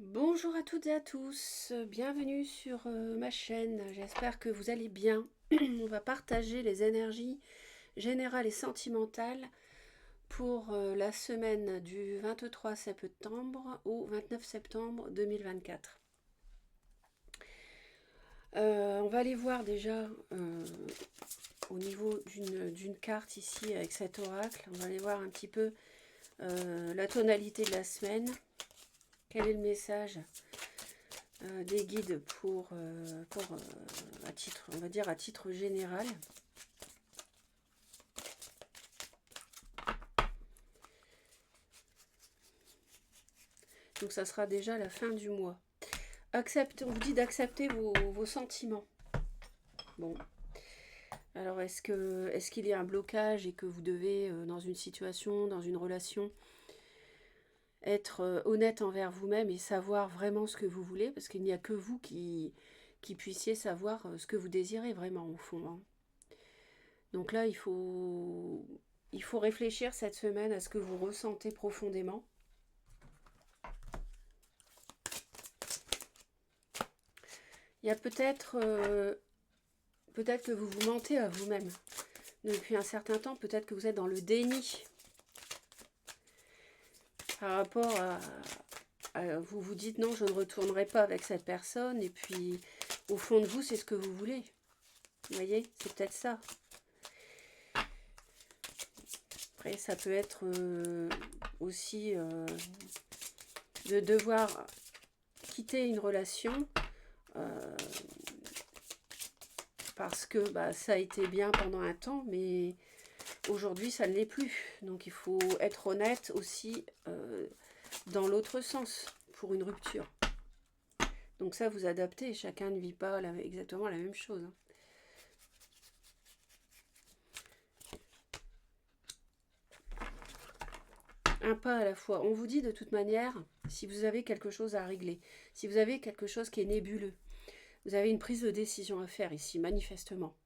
Bonjour à toutes et à tous, bienvenue sur ma chaîne, j'espère que vous allez bien. On va partager les énergies générales et sentimentales pour la semaine du 23 septembre au 29 septembre 2024. On va aller voir déjà au niveau d'une carte ici avec cet oracle, on va aller voir un petit peu la tonalité de la semaine, quel est le message des guides pour à titre, on va dire à titre général. Donc ça sera déjà la fin du mois. On vous dit d'accepter vos sentiments. Bon. Alors est-ce qu'il y a un blocage et que vous devez, dans une situation, dans une relation, être honnête envers vous-même et savoir vraiment ce que vous voulez, parce qu'il n'y a que vous qui puissiez savoir ce que vous désirez vraiment au fond. Hein. Donc là, il faut réfléchir cette semaine à ce que vous ressentez profondément. Il y a peut-être que vous vous mentez à vous-même depuis un certain temps. Peut-être que vous êtes dans le déni par rapport vous vous dites non, je ne retournerai pas avec cette personne. Et puis, au fond de vous, c'est ce que vous voulez. Vous voyez, c'est peut-être ça. Après, ça peut être aussi de devoir quitter une relation parce que ça a été bien pendant un temps, mais aujourd'hui, ça ne l'est plus. Donc, il faut être honnête aussi dans l'autre sens pour une rupture. Donc ça, vous adaptez. Chacun ne vit pas exactement la même chose. Hein. Un pas à la fois. On vous dit de toute manière, si vous avez quelque chose à régler, si vous avez quelque chose qui est nébuleux, vous avez une prise de décision à faire ici, manifestement.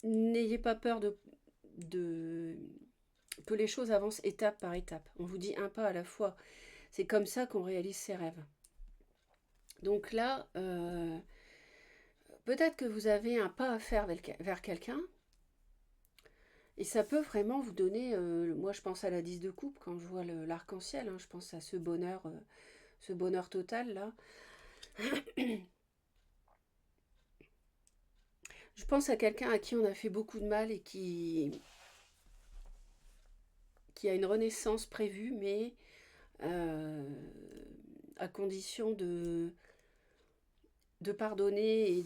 N'ayez pas peur que les choses avancent étape par étape. On vous dit un pas à la fois. C'est comme ça qu'on réalise ses rêves. Donc là, peut-être que vous avez un pas à faire vers quelqu'un. Et ça peut vraiment vous donner, moi je pense à la 10 de coupe quand je vois l'arc-en-ciel, hein, je pense à ce bonheur total là. Je pense à quelqu'un à qui on a fait beaucoup de mal et qui a une renaissance prévue, mais à condition de pardonner et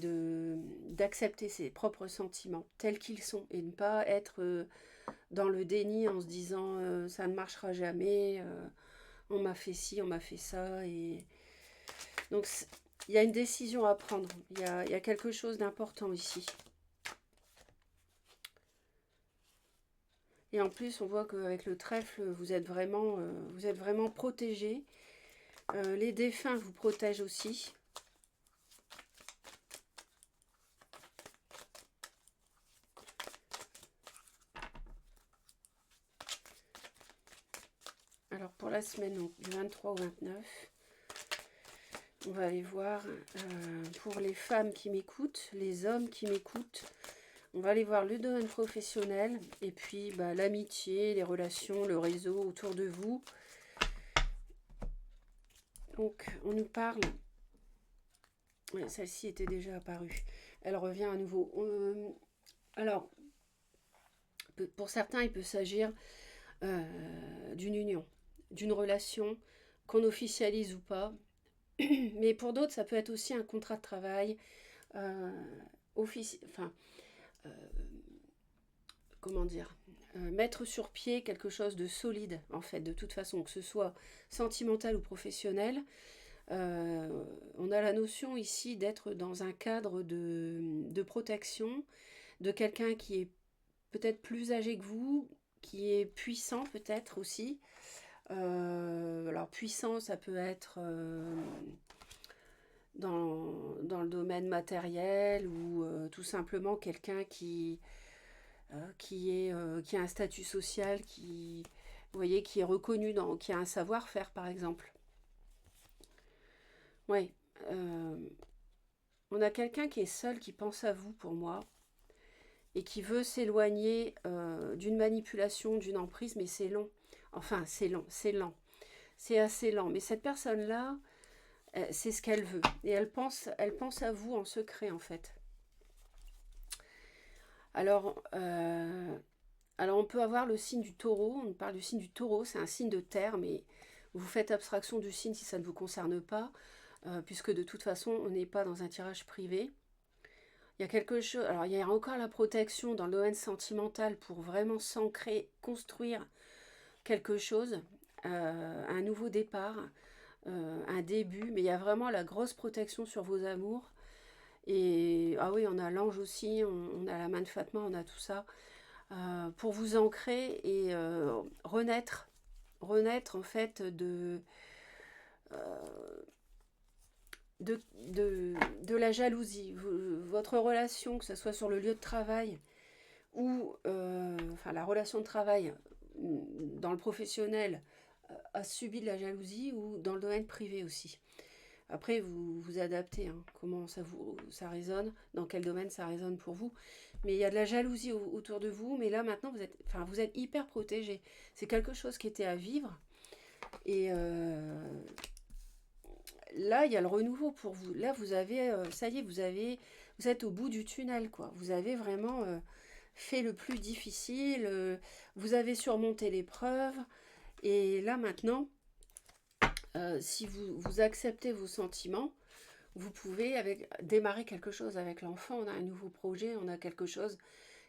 d'accepter ses propres sentiments tels qu'ils sont et ne pas être dans le déni en se disant ça ne marchera jamais, on m'a fait ci, on m'a fait ça. Et donc il y a une décision à prendre, il y a quelque chose d'important ici. Et en plus, on voit qu'avec le trèfle, vous êtes vraiment protégé. Les défunts vous protègent aussi. Alors pour la semaine donc, du 23 au 29, on va aller voir pour les femmes qui m'écoutent, les hommes qui m'écoutent. On va aller voir le domaine professionnel et puis l'amitié, les relations, le réseau autour de vous. Donc on nous parle, ouais, celle-ci était déjà apparue, elle revient à nouveau. Alors pour certains il peut s'agir d'une union, d'une relation qu'on officialise ou pas, mais pour d'autres ça peut être aussi un contrat de travail, comment dire, mettre sur pied quelque chose de solide, en fait, de toute façon, que ce soit sentimental ou professionnel. On a la notion ici d'être dans un cadre de protection, de quelqu'un qui est peut-être plus âgé que vous, qui est puissant peut-être aussi. Alors puissant, ça peut être dans le domaine matériel ou tout simplement quelqu'un qui a un statut social, vous voyez, qui est reconnu, qui a un savoir-faire par exemple. Ouais. On a quelqu'un qui est seul, qui pense à vous pour moi, et qui veut s'éloigner d'une manipulation, d'une emprise, mais c'est long. Enfin, c'est long, c'est lent. C'est assez lent. Mais cette personne-là, c'est ce qu'elle veut. Et elle pense à vous en secret, en fait. Alors, alors, on peut avoir le signe du taureau. On parle du signe du taureau. C'est un signe de terre, mais vous faites abstraction du signe si ça ne vous concerne pas, puisque de toute façon, on n'est pas dans un tirage privé. Il y a quelque chose. Alors, il y a encore la protection dans le domaine sentimental pour vraiment s'ancrer, construire quelque chose, un nouveau départ, un début. Mais il y a vraiment la grosse protection sur vos amours. Et ah oui, on a l'ange aussi, on a la main de Fatma, on a tout ça. Pour vous ancrer et renaître, renaître en fait euh, de la jalousie. Votre relation, que ce soit sur le lieu de travail ou enfin la relation de travail dans le professionnel, a subi de la jalousie ou dans le domaine privé aussi. Après, vous vous adaptez, hein, comment ça résonne, dans quel domaine ça résonne pour vous. Mais il y a de la jalousie autour de vous, mais là maintenant vous êtes hyper protégé. C'est quelque chose qui était à vivre. Et là, il y a le renouveau pour vous. Là, vous avez, ça y est, vous êtes au bout du tunnel, quoi. Vous avez vraiment fait le plus difficile. Vous avez surmonté l'épreuve. Et là, maintenant, si vous acceptez vos sentiments, vous pouvez démarrer quelque chose avec l'enfant. On a un nouveau projet, on a quelque chose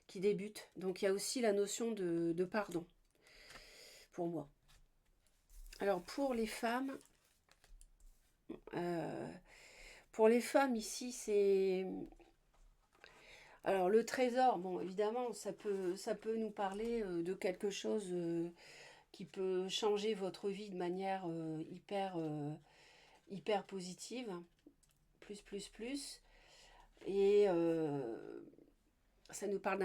qui débute. Donc, il y a aussi la notion de pardon, pour moi. Alors, euh, pour les femmes ici, c'est... Alors, le trésor, bon, évidemment, ça peut nous parler de quelque chose qui peut changer votre vie de manière hyper positive. Plus, plus, plus. Et ça nous parle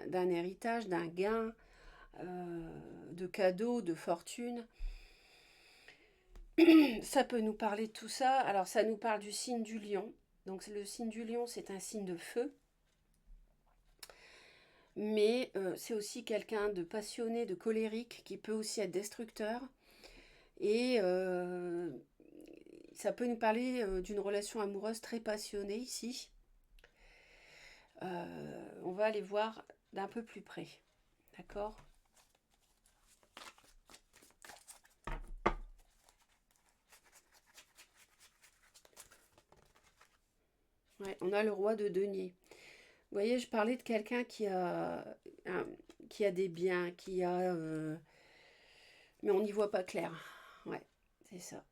d'un héritage, d'un gain, de cadeaux, de fortune. Ça peut nous parler de tout ça. Alors ça nous parle du signe du lion. Donc le signe du lion, c'est un signe de feu. Mais c'est aussi quelqu'un de passionné, de colérique, qui peut aussi être destructeur. Et ça peut nous parler d'une relation amoureuse très passionnée ici. On va aller voir d'un peu plus près. D'accord ? Ouais, on a le roi de denier. Vous voyez, je parlais de quelqu'un qui a des biens, mais on n'y voit pas clair. Ouais, c'est ça.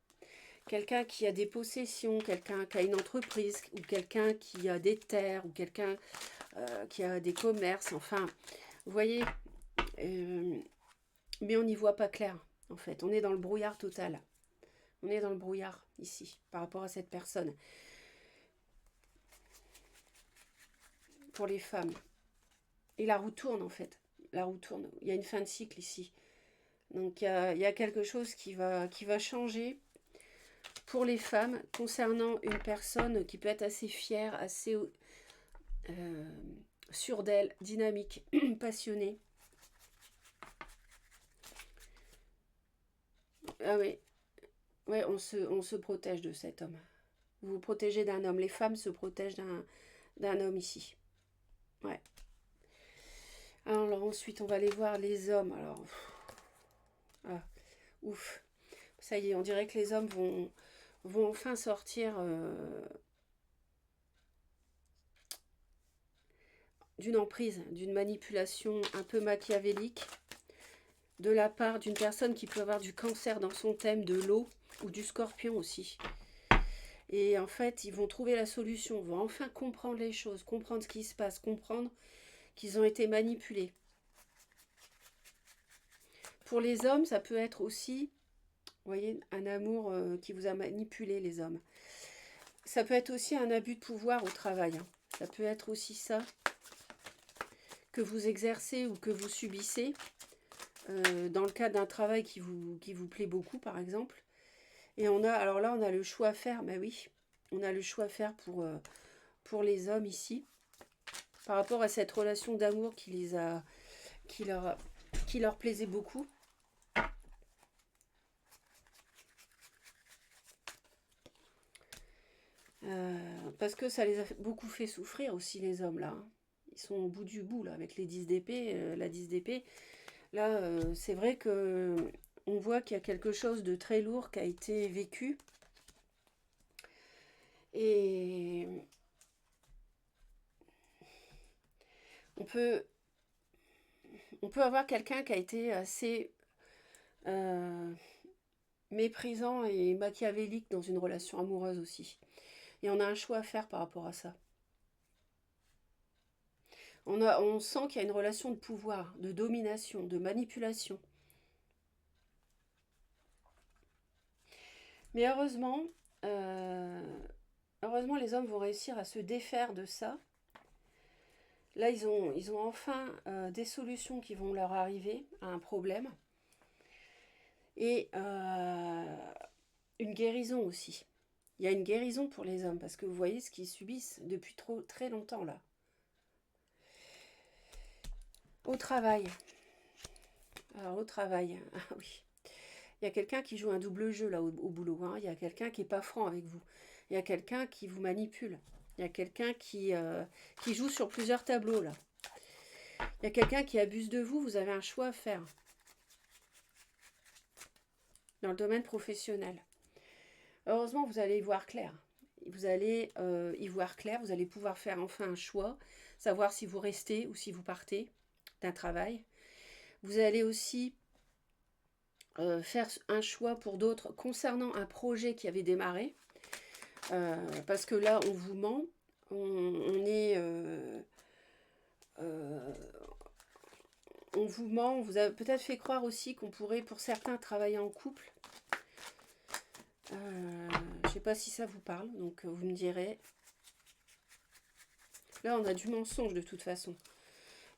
Quelqu'un qui a des possessions, quelqu'un qui a une entreprise, ou quelqu'un qui a des terres, ou quelqu'un qui a des commerces, enfin, vous voyez, euh, mais on n'y voit pas clair, en fait. On est dans le brouillard total. On est dans le brouillard, ici, par rapport à cette personne. Pour les femmes. Et la roue tourne, en fait. La roue tourne. Il y a une fin de cycle ici. Donc, il y a quelque chose qui va changer pour les femmes concernant une personne qui peut être assez fière, assez sûre d'elle, dynamique, passionnée. Ah oui, ouais, on se protège de cet homme. Vous vous protégez d'un homme. Les femmes se protègent d'un homme ici. Ouais. Alors ensuite, on va aller voir les hommes. Alors, ah, ouf. Ça y est, on dirait que les hommes vont enfin sortir d'une emprise, d'une manipulation un peu machiavélique de la part d'une personne qui peut avoir du cancer dans son thème, de l'eau ou du scorpion aussi. Et en fait, ils vont trouver la solution, vont enfin comprendre les choses, comprendre ce qui se passe, comprendre qu'ils ont été manipulés. Pour les hommes, ça peut être aussi, vous voyez, un amour qui vous a manipulé, les hommes. Ça peut être aussi un abus de pouvoir au travail. Hein. Ça peut être aussi ça que vous exercez ou que vous subissez dans le cadre d'un travail qui vous plaît beaucoup, par exemple. Et on a, alors là, on a le choix à faire, bah oui, on a le choix à faire pour les hommes ici, par rapport à cette relation d'amour qui leur, qui leur plaisait beaucoup. Parce que ça les a beaucoup fait souffrir aussi, les hommes, là. Hein. Ils sont au bout du bout, là, avec les 10 d'épée, la 10 d'épée. Là, c'est vrai que on voit qu'il y a quelque chose de très lourd qui a été vécu. Et on peut, on peut avoir quelqu'un qui a été assez euh, méprisant et machiavélique dans une relation amoureuse aussi. Et on a un choix à faire par rapport à ça. On sent qu'il y a une relation de pouvoir, de domination, de manipulation. Mais heureusement, euh, heureusement, les hommes vont réussir à se défaire de ça. Là, ils ont enfin des solutions qui vont leur arriver à un problème. Et une guérison aussi. Il y a une guérison pour les hommes, parce que vous voyez ce qu'ils subissent depuis très longtemps là. Au travail. Alors au travail, ah oui. Il y a quelqu'un qui joue un double jeu là au boulot. Hein. Il y a quelqu'un qui n'est pas franc avec vous. Il y a quelqu'un qui vous manipule. Il y a quelqu'un qui joue sur plusieurs tableaux là. Il y a quelqu'un qui abuse de vous. Vous avez un choix à faire. Dans le domaine professionnel. Heureusement, vous allez y voir clair. Vous allez y voir clair. Vous allez pouvoir faire enfin un choix. Savoir si vous restez ou si vous partez d'un travail. Vous allez aussi faire un choix pour d'autres concernant un projet qui avait démarré. Parce que là, on vous ment. On est... on vous ment. On vous a peut-être fait croire aussi qu'on pourrait, pour certains, travailler en couple. Je ne sais pas si ça vous parle, donc vous me direz. Là, on a du mensonge de toute façon.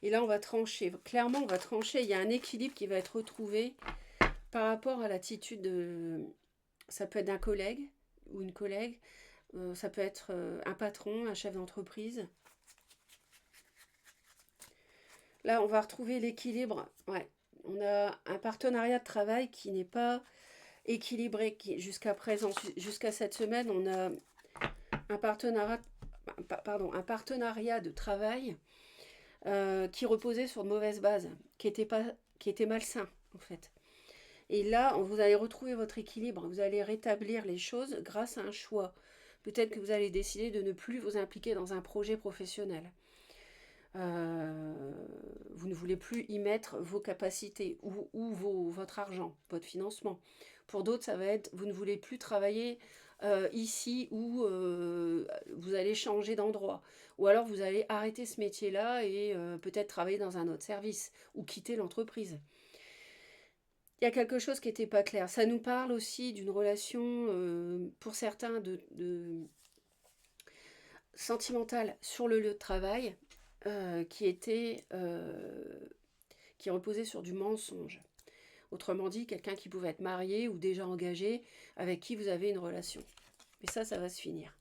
Et là, on va trancher. Clairement, on va trancher. Il y a un équilibre qui va être retrouvé par rapport à l'attitude de... Ça peut être d'un collègue ou une collègue. Ça peut être un patron, un chef d'entreprise. Là, on va retrouver l'équilibre. Ouais. On a un partenariat de travail qui n'est pas équilibré jusqu'à présent. Jusqu'à cette semaine, on a un partenariat de travail qui reposait sur de mauvaises bases, qui était malsain en fait. Et là, vous allez retrouver votre équilibre, vous allez rétablir les choses grâce à un choix. Peut-être que vous allez décider de ne plus vous impliquer dans un projet professionnel. Vous ne voulez plus y mettre vos capacités ou votre argent, votre financement. Pour d'autres, ça va être, vous ne voulez plus travailler ici où vous allez changer d'endroit. Ou alors vous allez arrêter ce métier-là et peut-être travailler dans un autre service ou quitter l'entreprise. Il y a quelque chose qui n'était pas clair. Ça nous parle aussi d'une relation, pour certains, de sentimentale sur le lieu de travail, qui reposait sur du mensonge. Autrement dit, quelqu'un qui pouvait être marié ou déjà engagé, avec qui vous avez une relation. Mais ça va se finir.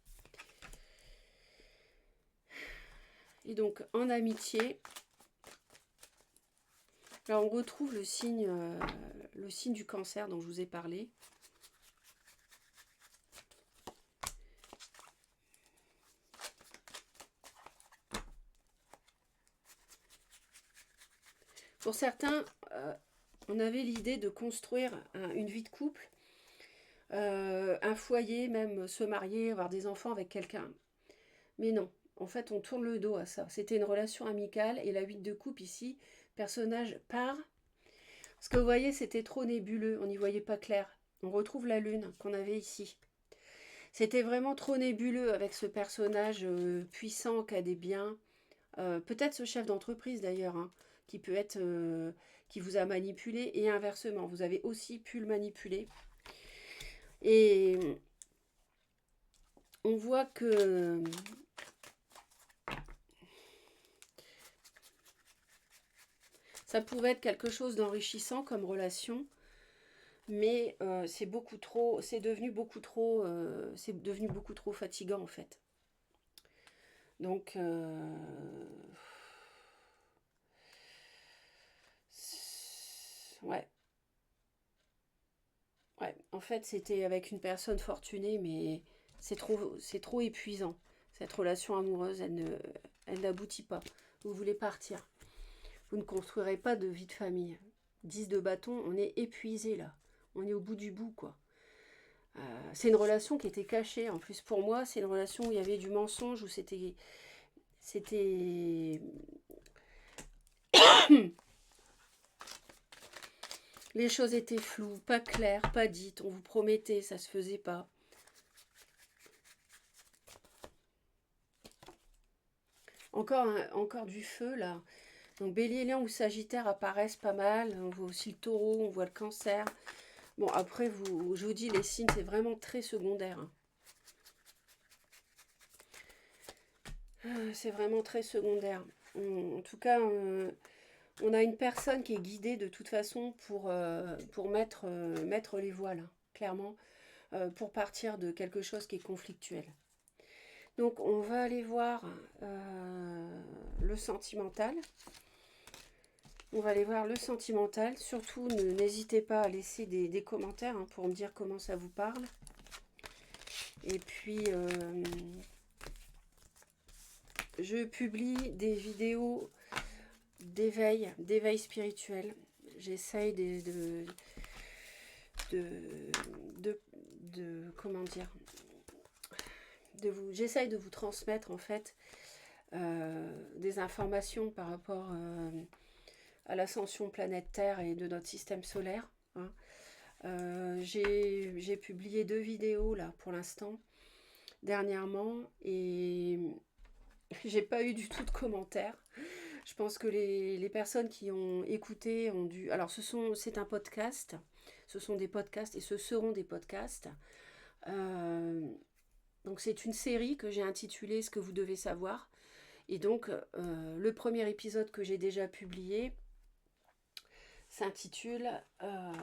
Et donc, en amitié, là, on retrouve le signe du cancer dont je vous ai parlé. Pour certains, on avait l'idée de construire une vie de couple, un foyer, même se marier, avoir des enfants avec quelqu'un. Mais non, en fait, on tourne le dos à ça. C'était une relation amicale et la 8 de coupe ici, personnage part. Parce que vous voyez, c'était trop nébuleux, on n'y voyait pas clair. On retrouve la lune qu'on avait ici. C'était vraiment trop nébuleux avec ce personnage puissant qui a des biens. Peut-être ce chef d'entreprise d'ailleurs, hein, qui peut être... qui vous a manipulé et inversement. Vous avez aussi pu le manipuler. Et on voit que... ça pouvait être quelque chose d'enrichissant comme relation, mais c'est devenu beaucoup trop fatigant en fait. Donc, ouais, ouais. En fait, c'était avec une personne fortunée, mais c'est trop épuisant. Cette relation amoureuse, elle n'aboutit pas. Vous voulez partir. Vous ne construirez pas de vie de famille. 10 de bâton, on est épuisé là. On est au bout du bout, quoi. C'est une relation qui était cachée. En plus, pour moi, c'est une relation où il y avait du mensonge, où c'était, les choses étaient floues, pas claires, pas dites. On vous promettait, ça se faisait pas. Encore du feu là. Donc Bélier, Lion ou Sagittaire apparaissent pas mal. On voit aussi le Taureau, on voit le Cancer. Bon, après, je vous dis, les signes, c'est vraiment très secondaire, hein. C'est vraiment très secondaire. En tout cas, on a une personne qui est guidée de toute façon pour mettre les voiles, hein, clairement, pour partir de quelque chose qui est conflictuel. Donc, on va aller voir le sentimental. On va aller voir le sentimental. Surtout, n'hésitez pas à laisser des commentaires, hein, pour me dire comment ça vous parle. Et puis, je publie des vidéos d'éveil spirituel. J'essaye comment dire, j'essaye de vous transmettre en fait des informations par rapport à l'ascension planète Terre et de notre système solaire, hein. J'ai publié 2 vidéos là pour l'instant, dernièrement, et j'ai pas eu du tout de commentaires. Je pense que les personnes qui ont écouté ont dû... Alors, c'est un podcast, ce sont des podcasts et ce seront des podcasts. Euh, donc, c'est une série que j'ai intitulée « Ce que vous devez savoir ». Et donc, le premier épisode que j'ai déjà publié s'intitule la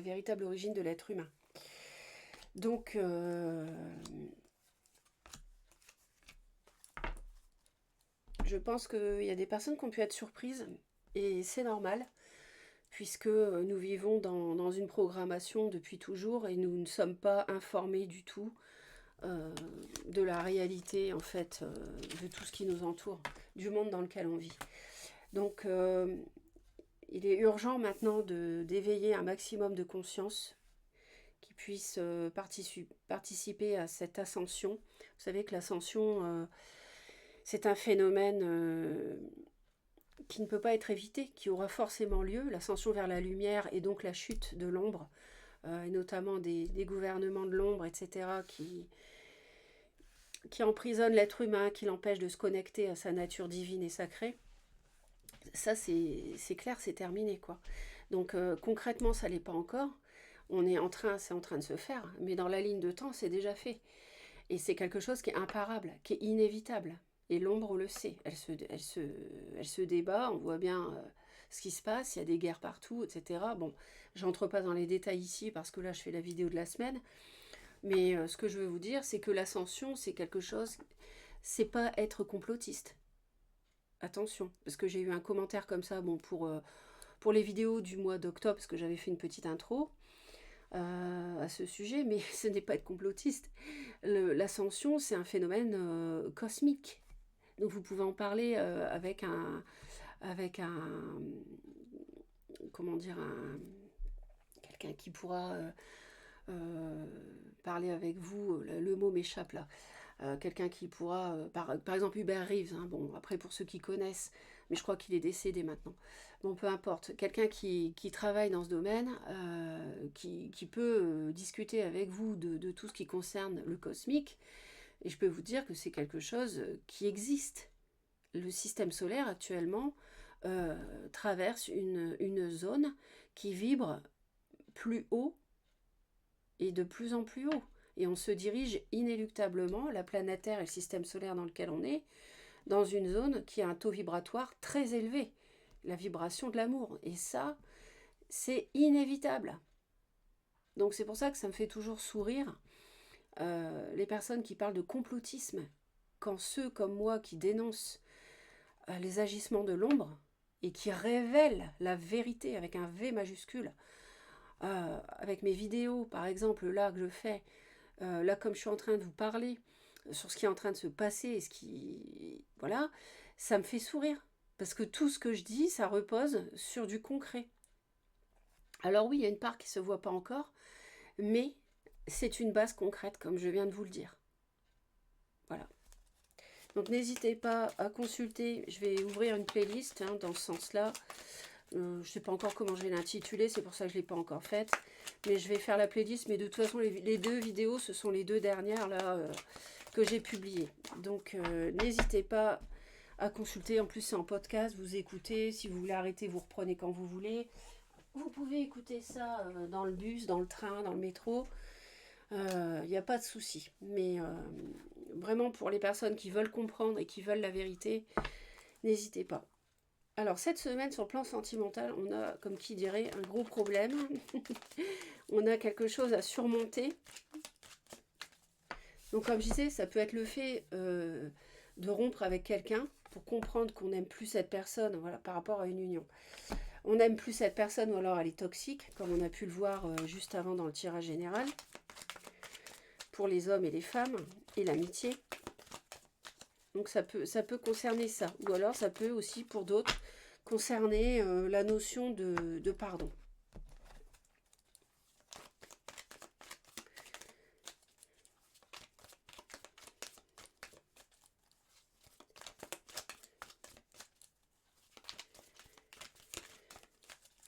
véritable origine de l'être humain. Donc, je pense qu'il y a des personnes qui ont pu être surprises, et c'est normal, puisque nous vivons dans une programmation depuis toujours et nous ne sommes pas informés du tout de la réalité, en fait, de tout ce qui nous entoure, du monde dans lequel on vit. Donc, il est urgent maintenant d'éveiller un maximum de conscience qui puisse participer à cette ascension. Vous savez que l'ascension, c'est un phénomène qui ne peut pas être évité, qui aura forcément lieu, l'ascension vers la lumière et donc la chute de l'ombre, et notamment des gouvernements de l'ombre, etc., qui emprisonnent l'être humain, qui l'empêchent de se connecter à sa nature divine et sacrée. Ça, c'est clair, c'est terminé, quoi. Donc concrètement, ça l'est pas encore. C'est en train de se faire, mais dans la ligne de temps, c'est déjà fait. Et c'est quelque chose qui est imparable, qui est inévitable. Et l'ombre le sait. Elle se débat, on voit bien ce qui se passe, il y a des guerres partout, etc. Bon, j'entre pas dans les détails ici parce que là, je fais la vidéo de la semaine. Mais ce que je veux vous dire, c'est que l'ascension, c'est quelque chose, c'est pas être complotiste. Attention, parce que j'ai eu un commentaire comme ça, bon, pour les vidéos du mois d'octobre, parce que j'avais fait une petite intro à ce sujet, mais ce n'est pas être complotiste. L'ascension, c'est un phénomène cosmique. Donc vous pouvez en parler avec un, comment dire, quelqu'un qui pourra parler avec vous. Le mot m'échappe là. Quelqu'un qui pourra, par exemple Hubert Reeves, hein, bon, après pour ceux qui connaissent, mais je crois qu'il est décédé maintenant. Bon, peu importe, quelqu'un qui travaille dans ce domaine, qui peut discuter avec vous de tout ce qui concerne le cosmique, et je peux vous dire que c'est quelque chose qui existe. Le système solaire actuellement traverse une zone qui vibre plus haut et de plus en plus haut. Et on se dirige inéluctablement, la planète Terre et le système solaire dans lequel on est, dans une zone qui a un taux vibratoire très élevé. la vibration de l'amour. Et ça, c'est inévitable. Donc c'est pour ça que ça me fait toujours sourire les personnes qui parlent de complotisme, quand ceux comme moi qui dénoncent les agissements de l'ombre et qui révèlent la vérité avec un V majuscule, avec mes vidéos par exemple là que je fais, là comme je suis en train de vous parler sur ce qui est en train de se passer et ce qui... Voilà, ça me fait sourire. Parce que tout ce que je dis, ça repose sur du concret. Alors oui, il y a une part qui ne se voit pas encore, mais c'est une base concrète, comme je viens de vous le dire. Voilà. Donc n'hésitez pas à consulter, je vais ouvrir une playlist dans ce sens-là. Je ne sais pas encore comment je vais l'intituler, c'est pour ça que je ne l'ai pas encore faite. Mais je vais faire la playlist, mais de toute façon, les deux vidéos, ce sont les deux dernières là que j'ai publiées. Donc n'hésitez pas à consulter. En plus, c'est en podcast, vous écoutez. Si vous voulez arrêter, vous reprenez quand vous voulez. Vous pouvez écouter ça dans le bus, dans le train, dans le métro. Il n'y a pas de souci. Mais vraiment, pour les personnes qui veulent comprendre et qui veulent la vérité, n'hésitez pas. Alors, cette semaine, sur le plan sentimental, on a, comme qui dirait, un gros problème. On a quelque chose à surmonter. Donc, comme je disais, ça peut être le fait de rompre avec quelqu'un pour comprendre qu'on n'aime plus cette personne, voilà, par rapport à une union. On n'aime plus cette personne ou alors elle est toxique, comme on a pu le voir juste avant dans le tirage général, pour les hommes et les femmes, et l'amitié. Donc ça peut concerner ça. Ou alors ça peut aussi, pour d'autres, concerner la notion de pardon.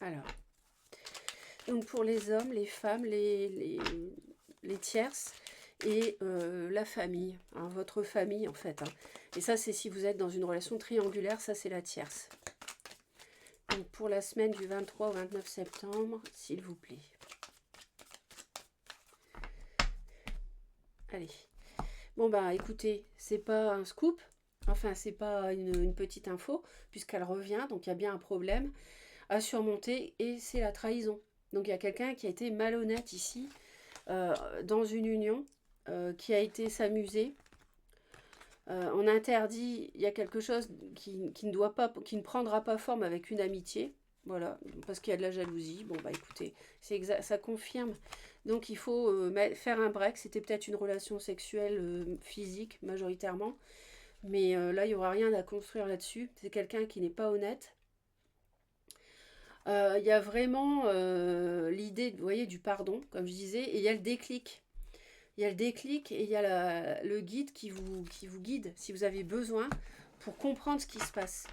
Alors, donc pour les hommes, les femmes, les tierces et la famille, hein, votre famille en fait. Hein. Et ça, c'est si vous êtes dans une relation triangulaire, ça c'est la tierce. Donc pour la semaine du 23 au 29 septembre, s'il vous plaît. Allez. Bon bah écoutez, c'est pas un scoop, enfin c'est pas une petite info, puisqu'elle revient, donc il y a bien un problème à surmonter et c'est la trahison. Donc il y a quelqu'un qui a été malhonnête ici, dans une union, qui a été s'amuser. On interdit, il y a quelque chose qui ne prendra pas forme avec une amitié, voilà, parce qu'il y a de la jalousie. Bon bah écoutez, ça confirme. Donc il faut faire un break. C'était peut-être une relation sexuelle physique majoritairement, mais là il n'y aura rien à construire là-dessus. C'est quelqu'un qui n'est pas honnête. Il y a vraiment l'idée, vous voyez, du pardon, comme je disais, et il y a le déclic. Il y a le déclic et il y a le guide qui vous guide si vous avez besoin pour comprendre ce qui se passe.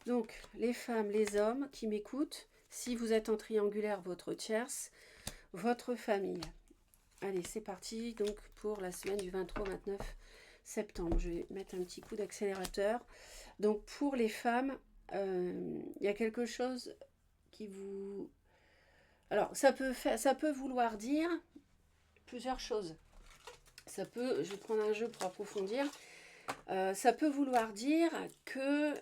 Donc, les femmes, les hommes qui m'écoutent, si vous êtes en triangulaire, votre tierce, votre famille. Allez, c'est parti donc pour la semaine du 23-29 septembre. Je vais mettre un petit coup d'accélérateur. Donc, pour les femmes, il y a quelque chose qui vous... Alors, ça peut vouloir dire plusieurs choses. Je vais prendre un jeu pour approfondir. Ça peut vouloir dire que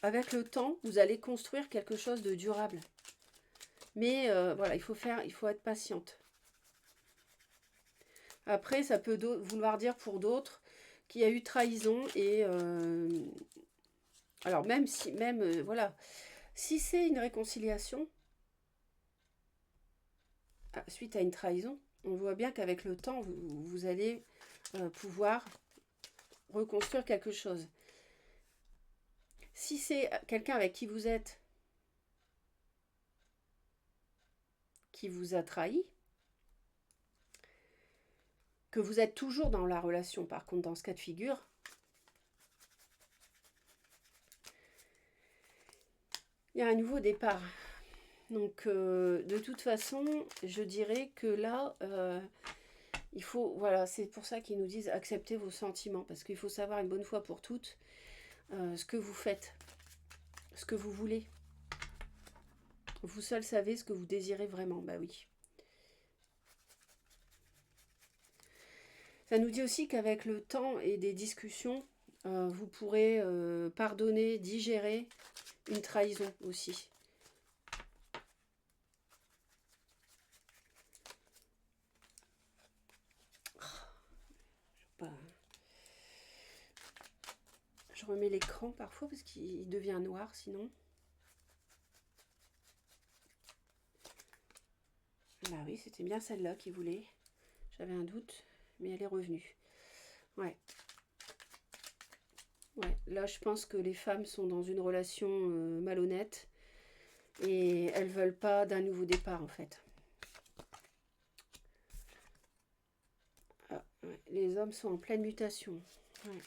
avec le temps, vous allez construire quelque chose de durable. Mais voilà, il faut être patiente. Après, ça peut vouloir dire pour d'autres qu'il y a eu trahison et alors voilà, si c'est une réconciliation suite à une trahison, on voit bien qu'avec le temps, vous allez pouvoir reconstruire quelque chose. Si c'est quelqu'un avec qui vous êtes, qui vous a trahi, que vous êtes toujours dans la relation, par contre, dans ce cas de figure, il y a un nouveau départ. Donc, de toute façon, je dirais que là, il faut, voilà, c'est pour ça qu'ils nous disent accepter vos sentiments, parce qu'il faut savoir une bonne fois pour toutes ce que vous faites, ce que vous voulez. Vous seul savez ce que vous désirez vraiment, bah oui. Ça nous dit aussi qu'avec le temps et des discussions, Vous pourrez pardonner, digérer une trahison aussi. Je remets l'écran parfois parce qu'il devient noir sinon. Bah oui, c'était bien celle-là qu'il voulait. J'avais un doute, mais elle est revenue. Ouais. Ouais, là je pense que les femmes sont dans une relation malhonnête et elles veulent pas d'un nouveau départ en fait. Ah, ouais. Les hommes sont en pleine mutation. Ouais.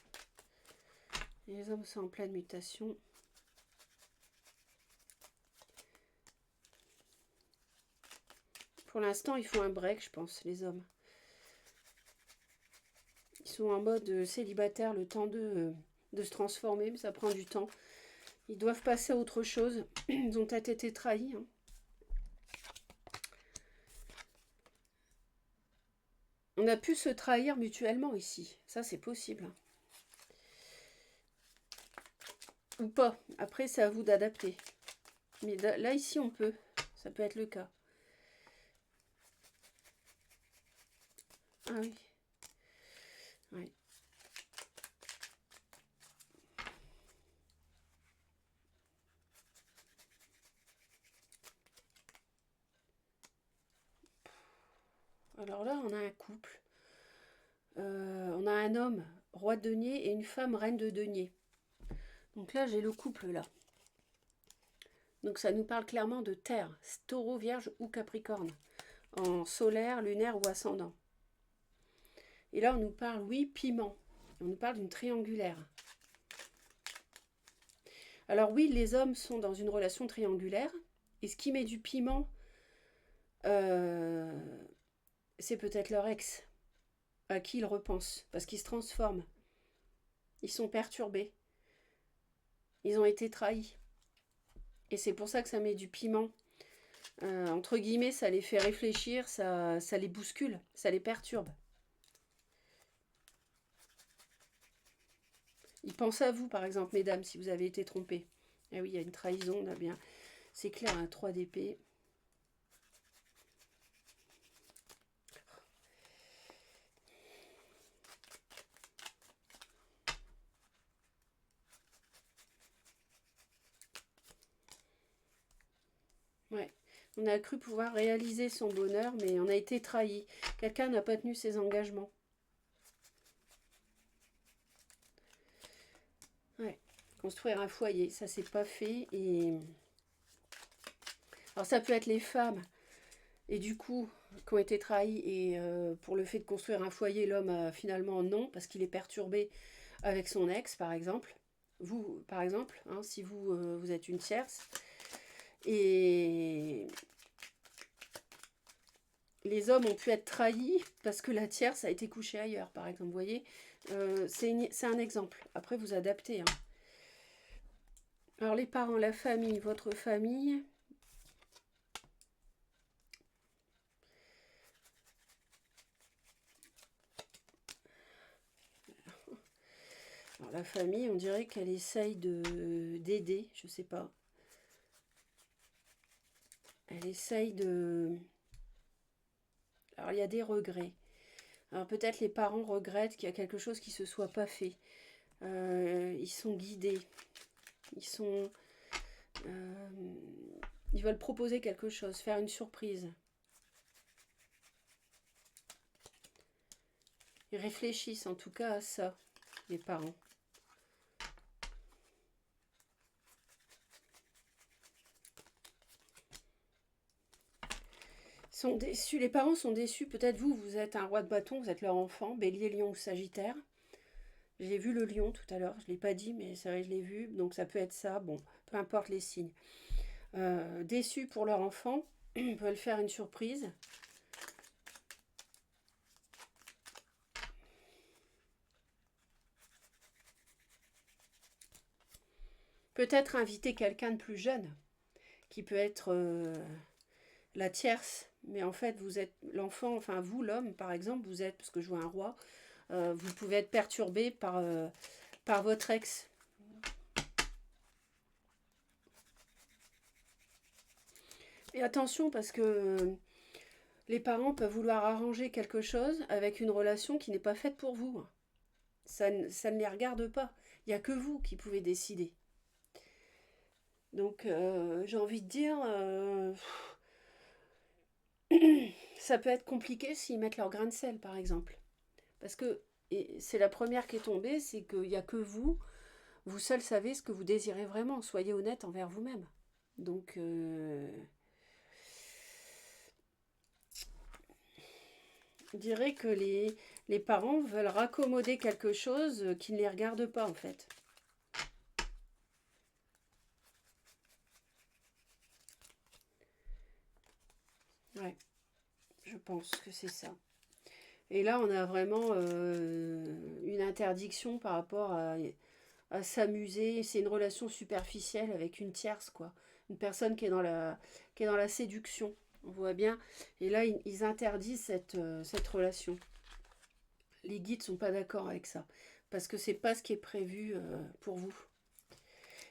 Les hommes sont en pleine mutation. Pour l'instant, ils font un break, je pense, les hommes. Ils sont en mode célibataire, le temps de se transformer, mais ça prend du temps. Ils doivent passer à autre chose. Ils ont peut-être été trahis. Hein. On a pu se trahir mutuellement ici. Ça, c'est possible. Ou pas. Après, c'est à vous d'adapter. Mais là, ici, on peut. Ça peut être le cas. Ah oui. Oui. Alors là, on a un couple. On a un homme, roi de denier, et une femme, reine de denier. Donc là, j'ai le couple, là. Donc ça nous parle clairement de terre, taureau, vierge ou capricorne, en solaire, lunaire ou ascendant. Et là, on nous parle, oui, piment. On nous parle d'une triangulaire. Alors oui, les hommes sont dans une relation triangulaire. Et ce qui met du piment, c'est peut-être leur ex, à qui ils repensent, parce qu'ils se transforment. Ils sont perturbés. Ils ont été trahis. Et c'est pour ça que ça met du piment. Entre guillemets, ça les fait réfléchir, ça les bouscule, ça les perturbe. Ils pensent à vous, par exemple, mesdames, si vous avez été trompées. Ah oui, il y a une trahison, là, bien. C'est clair, un 3 d'épée. Ouais. On a cru pouvoir réaliser son bonheur, mais on a été trahi. Quelqu'un n'a pas tenu ses engagements. Ouais. Construire un foyer, ça c'est pas fait. Et alors ça peut être les femmes, et du coup, qui ont été trahies, et pour le fait de construire un foyer, l'homme finalement non, parce qu'il est perturbé avec son ex, par exemple. Vous, par exemple, hein, si vous êtes une tierce, et les hommes ont pu être trahis parce que la tierce a été couchée ailleurs, par exemple. Vous voyez, c'est un exemple. Après, vous adaptez. Hein. Alors, les parents, la famille, votre famille. Alors, la famille, on dirait qu'elle essaye d'aider, je sais pas. Elle essaye de... Alors, il y a des regrets. Alors, peut-être les parents regrettent qu'il y a quelque chose qui ne se soit pas fait. Ils sont guidés. Ils veulent proposer quelque chose, faire une surprise. Ils réfléchissent en tout cas à ça, les parents. Ils sont déçus, les parents sont déçus. Peut-être vous êtes un roi de bâton, vous êtes leur enfant, bélier, lion ou sagittaire. J'ai vu le lion tout à l'heure, je ne l'ai pas dit, mais c'est vrai, je l'ai vu. Donc ça peut être ça, bon, peu importe les signes. Déçus pour leur enfant, ils veulent faire une surprise. Peut-être inviter quelqu'un de plus jeune, qui peut être la tierce. Mais en fait, vous êtes l'enfant, enfin vous, l'homme, par exemple, vous êtes, parce que je vois un roi, vous pouvez être perturbé par votre ex. Et attention parce que les parents peuvent vouloir arranger quelque chose avec une relation qui n'est pas faite pour vous. Ça ne les regarde pas. Il n'y a que vous qui pouvez décider. Donc j'ai envie de dire, ça peut être compliqué s'ils mettent leur grain de sel par exemple. Parce que c'est la première qui est tombée, c'est qu'il n'y a que vous. Vous seul savez ce que vous désirez vraiment. Soyez honnête envers vous-même. Donc, je dirais que les parents veulent raccommoder quelque chose qui ne les regarde pas en fait. Ouais, je pense que c'est ça. Et là, on a vraiment une interdiction par rapport à s'amuser. C'est une relation superficielle avec une tierce, quoi. Une personne qui est dans la séduction. On voit bien. Et là, ils interdisent cette relation. Les guides sont pas d'accord avec ça. Parce que c'est pas ce qui est prévu pour vous.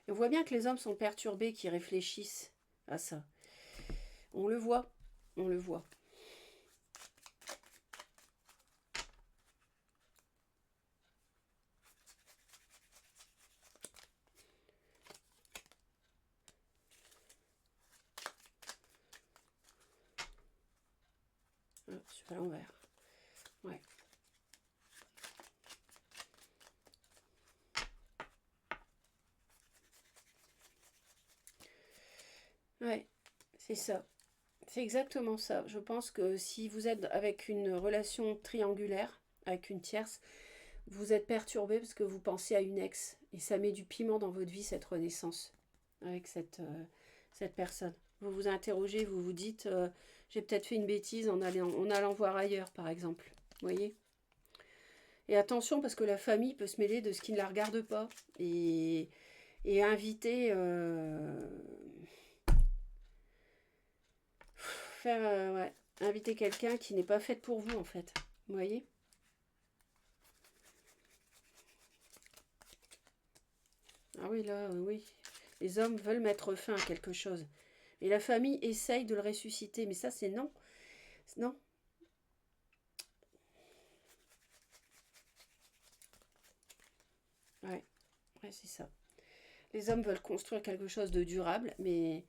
Et on voit bien que les hommes sont perturbés, qui réfléchissent à ça. On le voit. On le voit. Ah, je suis à l'envers. Ouais. Ouais, c'est ça. C'est exactement ça. Je pense que si vous êtes avec une relation triangulaire, avec une tierce, vous êtes perturbé parce que vous pensez à une ex. Et ça met du piment dans votre vie, cette renaissance, avec cette personne. Vous vous interrogez, vous vous dites, j'ai peut-être fait une bêtise en allant voir ailleurs, par exemple. Vous voyez? Et attention, parce que la famille peut se mêler de ce qui ne la regarde pas. Et inviter... ouais, inviter quelqu'un qui n'est pas fait pour vous, en fait. Vous voyez? Ah oui, là, oui. Les hommes veulent mettre fin à quelque chose. Et la famille essaye de le ressusciter. Mais ça, c'est non. Non. Ouais, ouais, c'est ça. Les hommes veulent construire quelque chose de durable, mais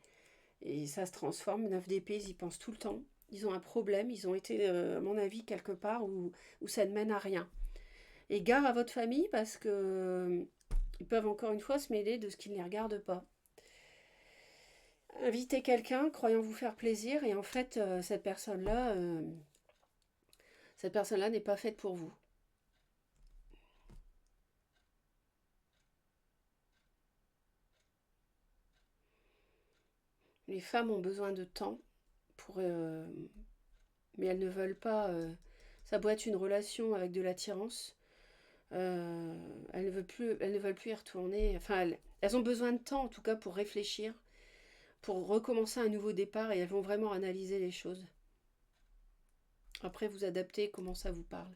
et ça se transforme. 9 d'épée, ils y pensent tout le temps. Ils ont un problème. Ils ont été, à mon avis, quelque part où ça ne mène à rien. Et gare à votre famille parce que ils peuvent encore une fois se mêler de ce qui ne les regarde pas. Inviter quelqu'un croyant vous faire plaisir et en fait cette personne-là n'est pas faite pour vous. Les femmes ont besoin de temps pour mais elles ne veulent pas ça doit être une relation avec de l'attirance. Elles ne veulent plus y retourner. Enfin, elles ont besoin de temps en tout cas pour réfléchir, pour recommencer un nouveau départ et elles vont vraiment analyser les choses. Après, vous adaptez comment ça vous parle.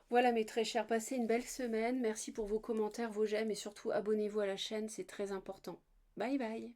Voilà mes très chers, passez une belle semaine. Merci pour vos commentaires, vos j'aime et surtout abonnez-vous à la chaîne, c'est très important. Bye bye.